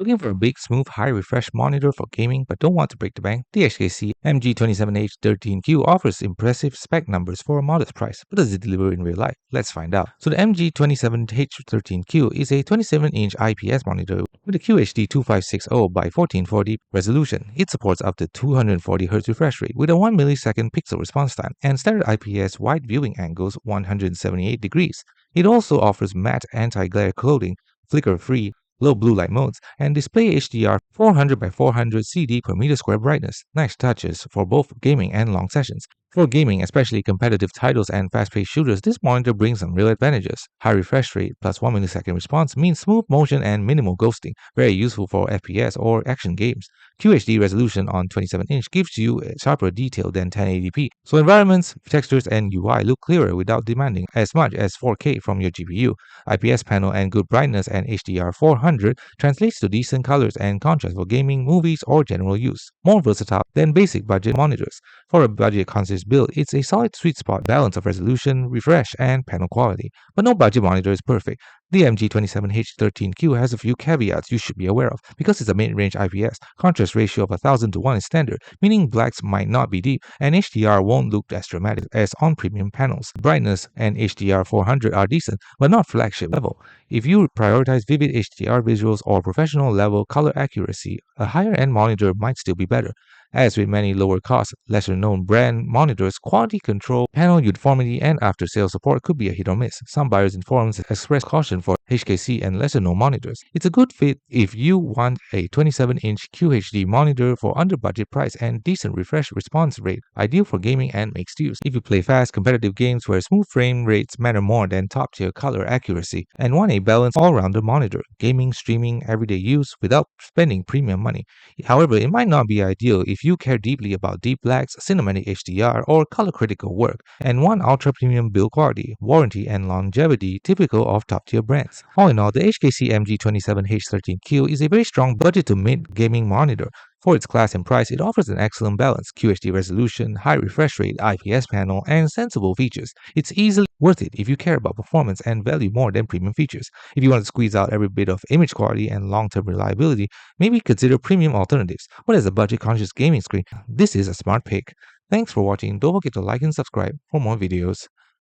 Looking for a big, smooth, high-refresh monitor for gaming but don't want to break the bank? The HKC MG27H13Q offers impressive spec numbers for a modest price, but does it deliver in real life? Let's find out. So the MG27H13Q is a 27-inch IPS monitor with a QHD 2560 by 1440 resolution. It supports up to 240Hz refresh rate with a 1 millisecond pixel response time and standard IPS wide viewing angles 178 degrees. It also offers matte anti-glare coating, flicker-free, low blue light modes, and display HDR 400 by 400 CD per meter square brightness. Nice touches for both gaming and long sessions. For gaming, especially competitive titles and fast-paced shooters, this monitor brings some real advantages. High refresh rate plus 1 millisecond response means smooth motion and minimal ghosting, very useful for FPS or action games. QHD resolution on 27-inch gives you a sharper detail than 1080p, so environments, textures, and UI look clearer without demanding as much as 4K from your GPU. IPS panel and good brightness and HDR 400 translates to decent colors and contrast for gaming, movies, or general use. More versatile than basic budget monitors. For a budget-conscious build, it's a solid sweet spot balance of resolution, refresh, and panel quality. But no budget monitor is perfect. The MG27H13Q has a few caveats you should be aware of. Because it's a mid-range IPS, contrast ratio of 1000 to 1 is standard, meaning blacks might not be deep, and HDR won't look as dramatic as on premium panels. Brightness and HDR 400 are decent, but not flagship level. If you prioritize vivid HDR visuals or professional level color accuracy, a higher-end monitor might still be better. As with many lower-cost, lesser-known brand monitors, quality control, panel uniformity, and after-sales support could be a hit or miss. Some buyers in forums express caution for HKC and lesser-known monitors. It's a good fit if you want a 27-inch QHD monitor for under-budget price and decent refresh response rate, ideal for gaming and mixed use. If you play fast, competitive games where smooth frame rates matter more than top-tier color accuracy, and want a balanced all-rounder monitor, gaming, streaming, everyday use without spending premium money. However, it might not be ideal if you care deeply about deep blacks, cinematic HDR, or color-critical work, and want ultra-premium build quality, warranty, and longevity typical of top-tier brands. All in all, the HKC MG27H13Q is a very strong budget-to-mid gaming monitor. For its class and price, it offers an excellent balance: QHD resolution, high refresh rate, IPS panel, and sensible features. It's easily worth it if you care about performance and value more than premium features. If you want to squeeze out every bit of image quality and long-term reliability, maybe consider premium alternatives. But as a budget-conscious gaming screen, this is a smart pick. Thanks for watching. Don't forget to like and subscribe for more videos.